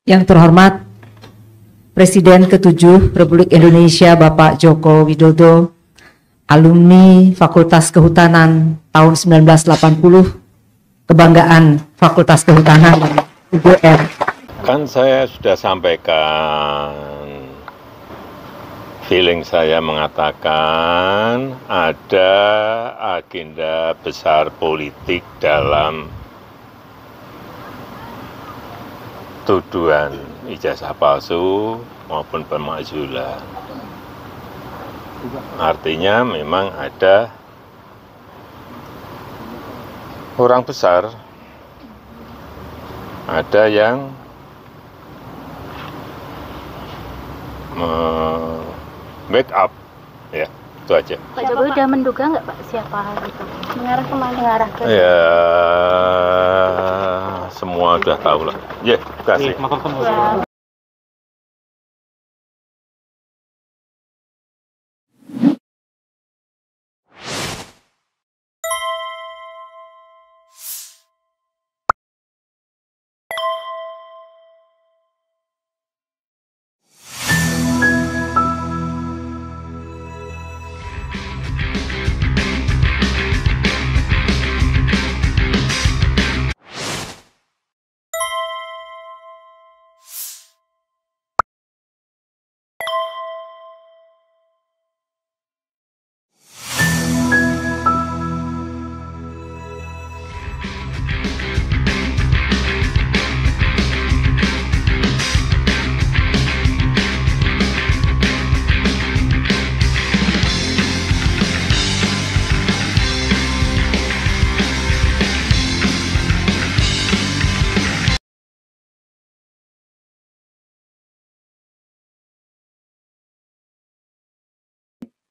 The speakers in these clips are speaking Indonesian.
Yang terhormat Presiden ke-7 Republik Indonesia Bapak Joko Widodo, alumni Fakultas Kehutanan tahun 1980, kebanggaan Fakultas Kehutanan UGM. Kan saya sudah sampaikan, feeling saya mengatakan ada agenda besar politik dalam tuduhan ijazah palsu maupun pemakzulan. Artinya memang ada orang besar, ada yang backup, ya itu aja. Pak Jokowi udah menduga nggak Pak siapa gitu? Mengarah kemana? Mengarah ke? Ya semua udah tahu lah. Ya, terima kasih.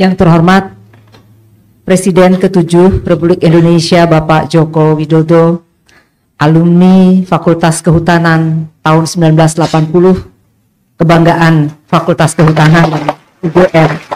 Yang terhormat Presiden ke-7 Republik Indonesia Bapak Joko Widodo, alumni Fakultas Kehutanan tahun 1980, kebanggaan Fakultas Kehutanan UGM.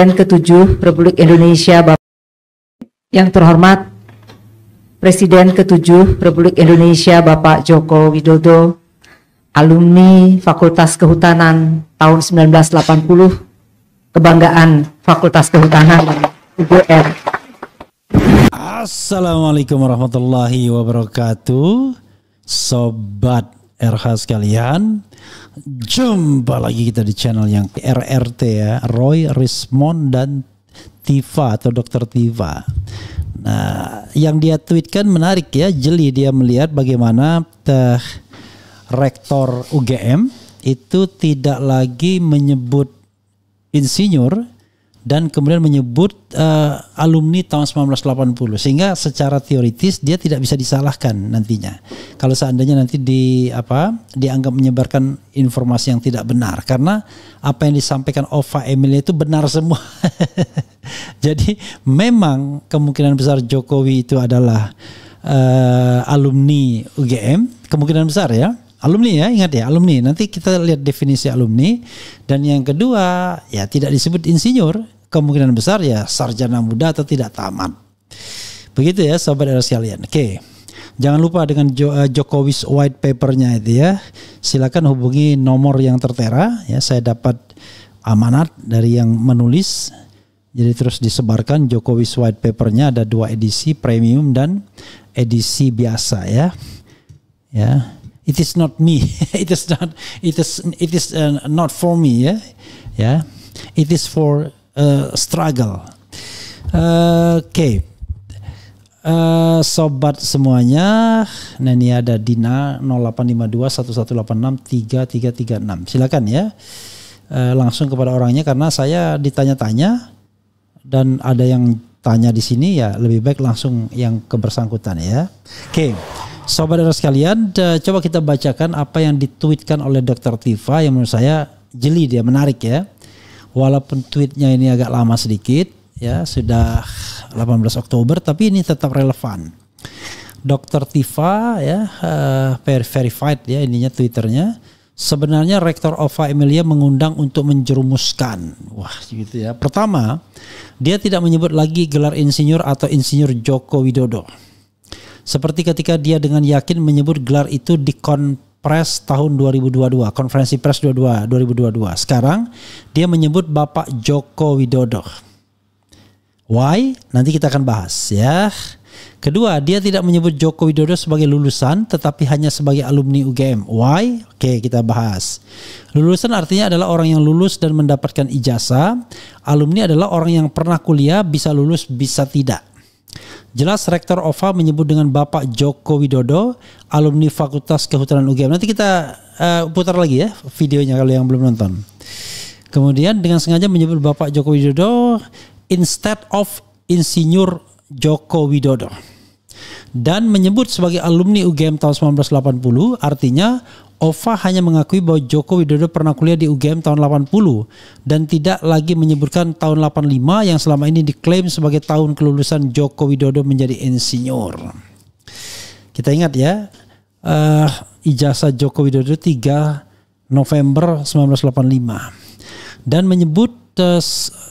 Presiden ke-7 Republik Indonesia Bapak. Yang terhormat Presiden ke-7 Republik Indonesia Bapak Joko Widodo, alumni Fakultas Kehutanan tahun 1980, kebanggaan Fakultas Kehutanan UGM. Assalamualaikum warahmatullahi wabarakatuh, Sobat RH sekalian. Jumpa lagi kita di channel yang RRT ya, Roy, Rismond, dan Tifa atau Dr. Tifa. Nah, yang dia tweetkan menarik ya, jeli dia melihat bagaimana rektor UGM itu tidak lagi menyebut insinyur dan kemudian menyebut alumni tahun 1980, sehingga secara teoritis dia tidak bisa disalahkan nantinya kalau seandainya nanti dianggap menyebarkan informasi yang tidak benar, karena apa yang disampaikan Ova Emilia itu benar semua. Jadi memang kemungkinan besar Jokowi itu adalah alumni UGM, kemungkinan besar ya. Alumni ya, ingat ya, alumni. Nanti kita lihat definisi alumni. Dan yang kedua, ya tidak disebut insinyur. Kemungkinan besar ya sarjana muda atau tidak tamat. Begitu ya sobat RS sekalian. Oke. Jangan lupa dengan Jokowi's white papernya itu ya. Silakan hubungi nomor yang tertera ya. Saya dapat amanat dari yang menulis. Jadi terus disebarkan Jokowi's white papernya, ada 2 edisi, premium dan edisi biasa ya. Ya. It is not me. It is not for me ya. Ya. It is for struggle. Oke. Sobat semuanya, nah ini ada Dina 0852 1186 3336. Silakan ya, langsung kepada orangnya karena saya ditanya-tanya dan ada yang tanya di sini ya, lebih baik langsung yang kebersangkutan ya. Oke, sobat sekalian, coba kita bacakan apa yang ditweetkan oleh Dr. Tifa yang menurut saya jeli, dia menarik ya. Walaupun tweetnya ini agak lama sedikit ya, sudah 18 Oktober, tapi ini tetap relevan. Dr. Tifa ya, verified ya ininya Twitternya. Sebenarnya Rektor Ova Emilia mengundang untuk menjerumuskan. Wah gitu ya. Pertama, dia tidak menyebut lagi gelar insinyur atau insinyur Joko Widodo. Seperti ketika dia dengan yakin menyebut gelar itu di Konpres tahun 2022, Konferensi Pers 2022. Sekarang dia menyebut Bapak Joko Widodo. Why? Nanti kita akan bahas ya. Kedua, dia tidak menyebut Joko Widodo sebagai lulusan tetapi hanya sebagai alumni UGM. Why? Oke, kita bahas. Lulusan artinya adalah orang yang lulus dan mendapatkan ijazah. Alumni adalah orang yang pernah kuliah, bisa lulus, bisa tidak. Jelas Rektor Ova menyebut dengan Bapak Joko Widodo, alumni Fakultas Kehutanan UGM. Nanti kita putar lagi ya videonya kalau yang belum nonton. Kemudian dengan sengaja menyebut Bapak Joko Widodo instead of Insinyur Joko Widodo. Dan menyebut sebagai alumni UGM tahun 1980, artinya Ova hanya mengakui bahwa Joko Widodo pernah kuliah di UGM tahun 80 dan tidak lagi menyebutkan tahun 85 yang selama ini diklaim sebagai tahun kelulusan Joko Widodo menjadi insinyur. Kita ingat ya, ijazah Joko Widodo 3 November 1985. Dan menyebut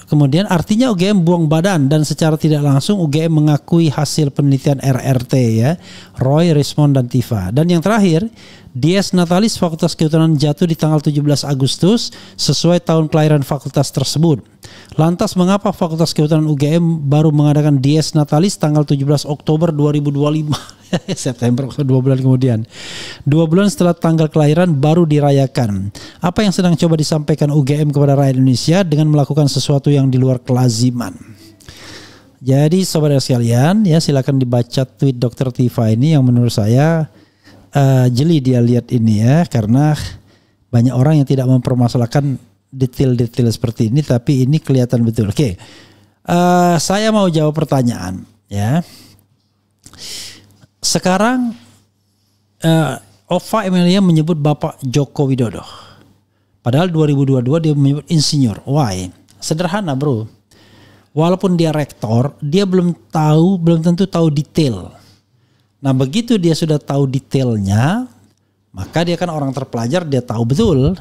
kemudian artinya UGM buang badan dan secara tidak langsung UGM mengakui hasil penelitian RRT ya, Roy, Rismond dan Tifa. Dan yang terakhir, Dies Natalis Fakultas Kehutanan jatuh di tanggal 17 Agustus sesuai tahun kelahiran fakultas tersebut. Lantas mengapa Fakultas Kehutanan UGM baru mengadakan Dies Natalis tanggal 17 Oktober 2025? September, 2 bulan kemudian. 2 bulan setelah tanggal kelahiran baru dirayakan. Apa yang sedang coba disampaikan UGM kepada rakyat Indonesia dengan melakukan sesuatu yang di luar kelaziman? Jadi saudara sekalian ya, silakan dibaca tweet Dr. Tifa ini yang menurut saya jeli dia lihat ini ya, karena banyak orang yang tidak mempermasalahkan detail-detail seperti ini, tapi ini kelihatan betul. Oke, saya mau jawab pertanyaan ya. Sekarang Ova Emilia menyebut Bapak Joko Widodo, padahal 2022 dia menyebut insinyur. Why? Sederhana bro, walaupun dia rektor, dia belum tentu tahu detail. Nah begitu dia sudah tahu detailnya, maka dia kan orang terpelajar, dia tahu betul,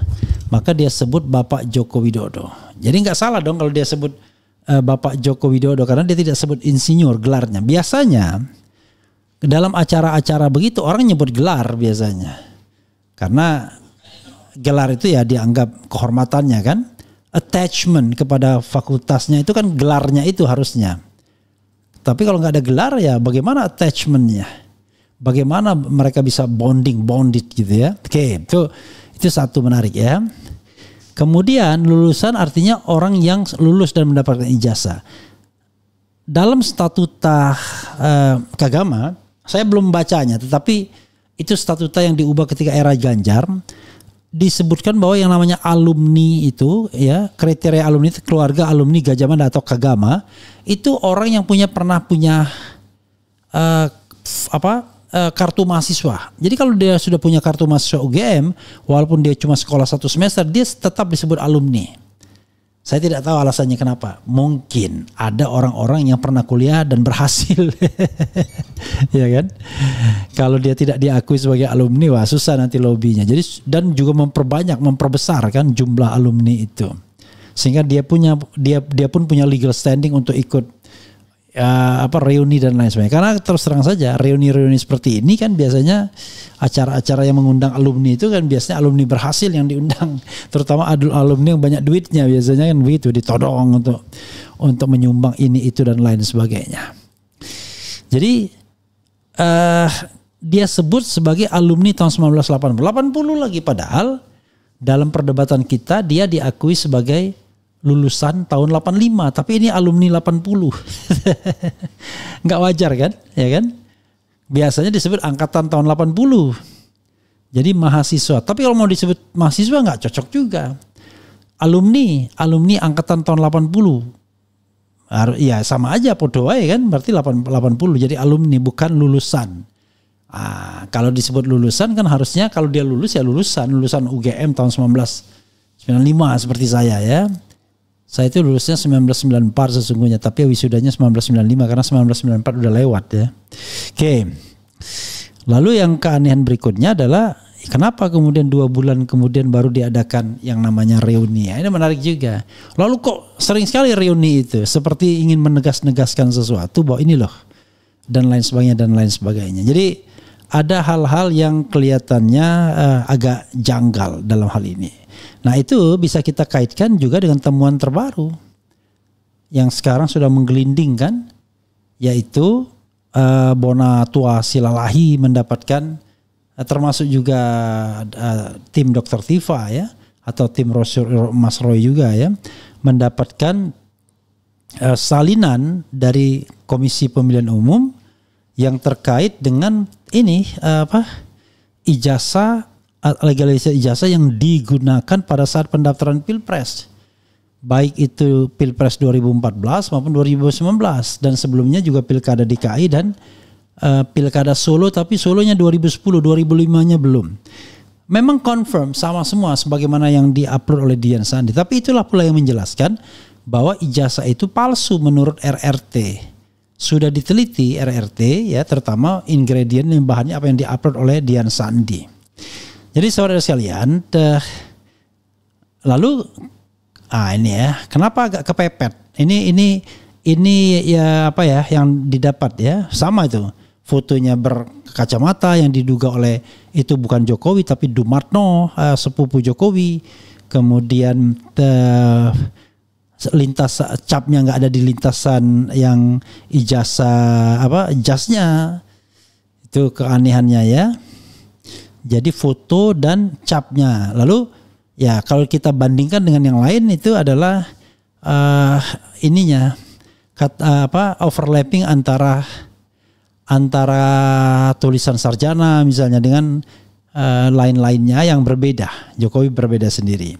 maka dia sebut Bapak Joko Widodo. Jadi nggak salah dong kalau dia sebut Bapak Joko Widodo, karena dia tidak sebut insinyur gelarnya. Biasanya dalam acara-acara begitu orang nyebut gelar biasanya, karena gelar itu ya dianggap kehormatannya kan, attachment kepada fakultasnya itu kan gelarnya itu harusnya. Tapi kalau nggak ada gelar ya bagaimana attachmentnya? Bagaimana mereka bisa bonded gitu ya? Oke, itu satu menarik ya. Kemudian lulusan artinya orang yang lulus dan mendapatkan ijazah. Dalam statuta keagama, saya belum bacanya, tetapi itu statuta yang diubah ketika era Ganjar, disebutkan bahwa yang namanya alumni itu ya, kriteria alumni itu keluarga alumni Gajah Mada atau Kagama, itu orang yang pernah punya kartu mahasiswa. Jadi kalau dia sudah punya kartu mahasiswa UGM, walaupun dia cuma sekolah 1 semester, dia tetap disebut alumni. Saya tidak tahu alasannya kenapa. Mungkin ada orang-orang yang pernah kuliah dan berhasil. Ya kan? Kalau dia tidak diakui sebagai alumni, wah susah nanti lobbynya. Jadi dan juga memperbesar kan jumlah alumni itu. Sehingga dia pun punya legal standing untuk ikut reuni dan lain sebagainya. Karena terus terang saja reuni-reuni seperti ini kan biasanya acara-acara yang mengundang alumni itu kan biasanya alumni berhasil yang diundang, terutama alumni yang banyak duitnya, biasanya kan begitu, ditodong untuk menyumbang ini itu dan lain sebagainya. Jadi dia sebut sebagai alumni tahun 1980 lagi, padahal dalam perdebatan kita dia diakui sebagai lulusan tahun 85, tapi ini alumni 80. Nggak wajar kan? Ya kan? Biasanya disebut angkatan tahun 80. Jadi mahasiswa. Tapi kalau mau disebut mahasiswa nggak cocok juga. Alumni angkatan tahun 80. Ya sama aja podo aja kan, berarti 80. Jadi alumni bukan lulusan. Kalau disebut lulusan kan harusnya kalau dia lulus ya lulusan UGM tahun 1995 seperti saya ya. Saya itu lulusnya 1994 sesungguhnya, tapi wisudanya 1995 karena 1994 udah lewat ya. Oke. Lalu yang keanehan berikutnya adalah kenapa kemudian 2 bulan kemudian baru diadakan yang namanya reuni. Ini menarik juga. Lalu kok sering sekali reuni itu seperti ingin menegas-negaskan sesuatu bahwa ini loh dan lain sebagainya. Jadi ada hal-hal yang kelihatannya agak janggal dalam hal ini. Nah itu bisa kita kaitkan juga dengan temuan terbaru yang sekarang sudah menggelinding kan, yaitu Bonatua Silalahi mendapatkan termasuk juga tim Dr. Tifa ya atau tim Mas Roy juga ya mendapatkan salinan dari Komisi Pemilihan Umum yang terkait dengan ini ijazah, legalisasi ijazah yang digunakan pada saat pendaftaran Pilpres. Baik itu Pilpres 2014 maupun 2019 dan sebelumnya juga Pilkada DKI dan Pilkada Solo, tapi Solonya 2010, 2005-nya belum. Memang confirm sama semua sebagaimana yang diupload oleh Dian Sandi. Tapi itulah pula yang menjelaskan bahwa ijazah itu palsu menurut RRT. Sudah diteliti RRT ya, terutama ingredient yang bahannya apa yang diupload oleh Dian Sandi. Jadi saudara sekalian, lalu ini ya, kenapa agak kepepet? Ini ya apa ya yang didapat ya, sama itu. Fotonya berkacamata yang diduga oleh itu bukan Jokowi tapi Dumarno, sepupu Jokowi. Kemudian lintas capnya nggak ada di lintasan yang ijazah jasnya. Itu keanehannya ya. Jadi foto dan capnya. Lalu ya kalau kita bandingkan dengan yang lain itu adalah overlapping antara tulisan sarjana misalnya dengan lain-lainnya yang berbeda. Jokowi berbeda sendiri.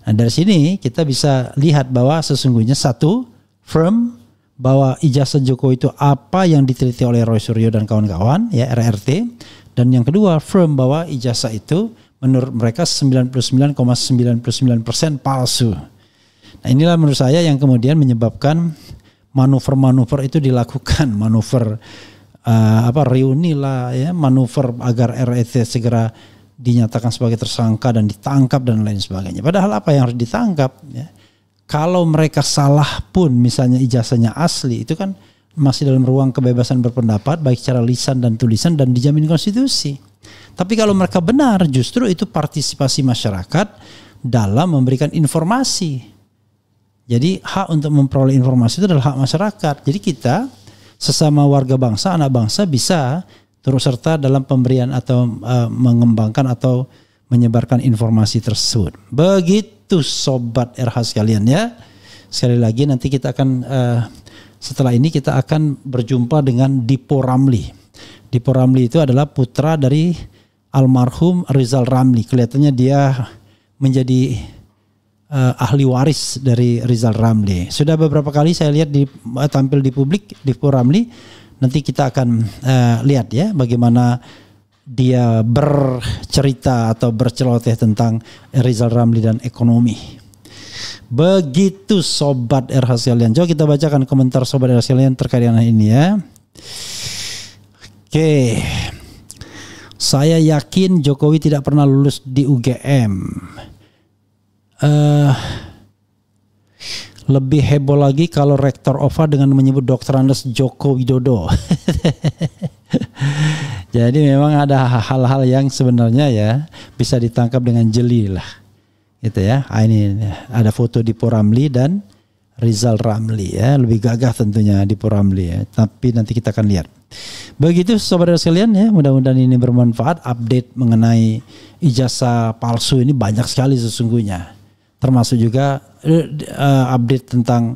Nah dari sini kita bisa lihat bahwa sesungguhnya satu firm bahwa ijazah Jokowi itu apa yang diteliti oleh Roy Suryo dan kawan-kawan ya RRT, dan yang kedua firm bahwa ijazah itu menurut mereka 99,99% palsu. Nah inilah menurut saya yang kemudian menyebabkan manuver-manuver itu dilakukan, manuver reuni lah ya, manuver agar RRT segera dinyatakan sebagai tersangka dan ditangkap dan lain sebagainya. Padahal apa yang harus ditangkap ya? Kalau mereka salah pun misalnya ijazahnya asli itu kan masih dalam ruang kebebasan berpendapat baik secara lisan dan tulisan dan dijamin konstitusi. Tapi kalau mereka benar justru itu partisipasi masyarakat dalam memberikan informasi. Jadi hak untuk memperoleh informasi itu adalah hak masyarakat. Jadi kita sesama warga bangsa, anak bangsa bisa turut serta dalam pemberian atau mengembangkan atau menyebarkan informasi tersebut. Begitu sobat RH sekalian ya. Sekali lagi nanti kita akan setelah ini kita akan berjumpa dengan Dipo Ramli. Dipo Ramli itu adalah putra dari almarhum Rizal Ramli. Kelihatannya dia menjadi ahli waris dari Rizal Ramli. Sudah beberapa kali saya lihat tampil di publik Dipo Ramli. Nanti kita akan lihat ya bagaimana dia bercerita atau berceloteh tentang Rizal Ramli dan ekonomi. Begitu sobat RH sekalian. Coba kita bacakan komentar sobat RH sekalian terkait dengan ini ya. Oke. Saya yakin Jokowi tidak pernah lulus di UGM. Lebih heboh lagi kalau Rektor OVA dengan menyebut Dr. Andes Joko Widodo. Jadi memang ada hal-hal yang sebenarnya ya bisa ditangkap dengan jeli lah. Gitu ya. Ini ada foto Dipo Ramli dan Rizal Ramli ya. Lebih gagah tentunya Dipo Ramli ya. Tapi nanti kita akan lihat. Begitu saudara sekalian ya. Mudah-mudahan ini bermanfaat. Update mengenai ijazah palsu ini banyak sekali sesungguhnya. termasuk juga update tentang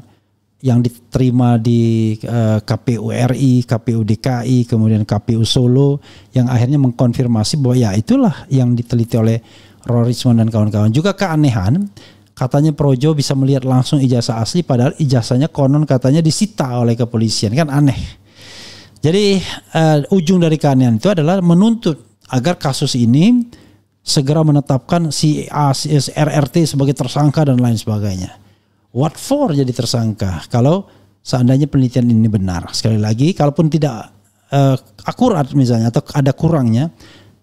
yang diterima di KPU RI, KPU DKI, kemudian KPU Solo yang akhirnya mengkonfirmasi bahwa ya itulah yang diteliti oleh Roy Richmond dan kawan-kawan. Juga keanehan, katanya Projo bisa melihat langsung ijazah asli padahal ijazahnya konon katanya disita oleh kepolisian, kan aneh. Jadi ujung dari keanehan itu adalah menuntut agar kasus ini segera menetapkan si RRT sebagai tersangka dan lain sebagainya. What for jadi tersangka kalau seandainya penelitian ini benar? Sekali lagi, kalaupun tidak akurat misalnya atau ada kurangnya,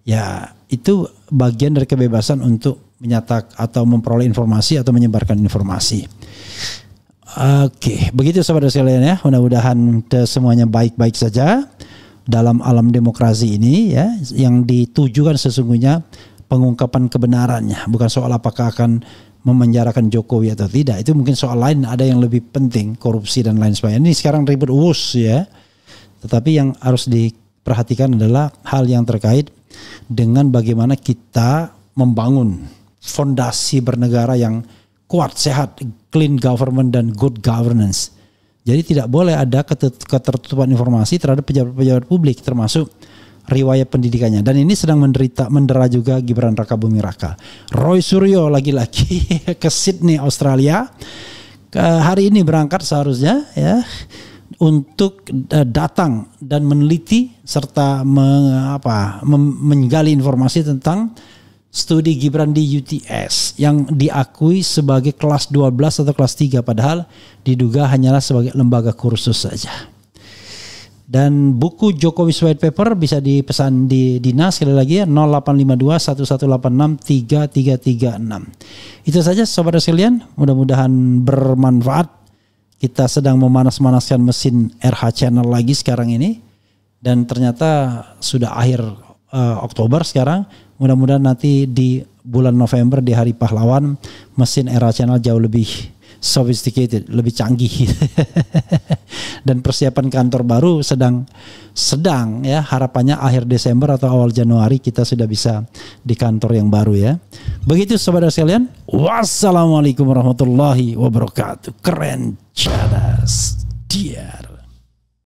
ya itu bagian dari kebebasan untuk menyatakan atau memperoleh informasi atau menyebarkan informasi. Oke, begitu sahabat sekalian ya. Mudah-mudahan semuanya baik-baik saja dalam alam demokrasi ini ya. Yang ditujukan sesungguhnya pengungkapan kebenarannya, bukan soal apakah akan memenjarakan Jokowi atau tidak. Itu mungkin soal lain, ada yang lebih penting, korupsi dan lain sebagainya. Ini sekarang ribut ya. Tetapi yang harus diperhatikan adalah hal yang terkait dengan bagaimana kita membangun fondasi bernegara yang kuat, sehat, clean government dan good governance. Jadi tidak boleh ada ketertutupan informasi terhadap pejabat-pejabat publik, termasuk riwayat pendidikannya. Dan ini sedang mendera juga Gibran Rakabuming Raka. Roy Suryo lagi-lagi ke Sydney, Australia. Hari ini berangkat seharusnya ya untuk datang dan meneliti serta menggali informasi tentang studi Gibran di UTS yang diakui sebagai kelas 12 atau kelas 3 padahal diduga hanyalah sebagai lembaga kursus saja. Dan buku Jokowi's White Paper bisa dipesan di Dinas, sekali lagi ya, 0852 1186 3336. Itu saja sobat sekalian, mudah-mudahan bermanfaat. Kita sedang memanas-manaskan mesin RH Channel lagi sekarang ini, dan ternyata sudah akhir Oktober sekarang. Mudah-mudahan nanti di bulan November di Hari Pahlawan mesin RH Channel jauh lebih sophisticated, lebih canggih. Dan persiapan kantor baru sedang ya, harapannya akhir Desember atau awal Januari kita sudah bisa di kantor yang baru ya. Begitu sobat sekalian. Wassalamualaikum warahmatullahi wabarakatuh. Keren, cadas, diar.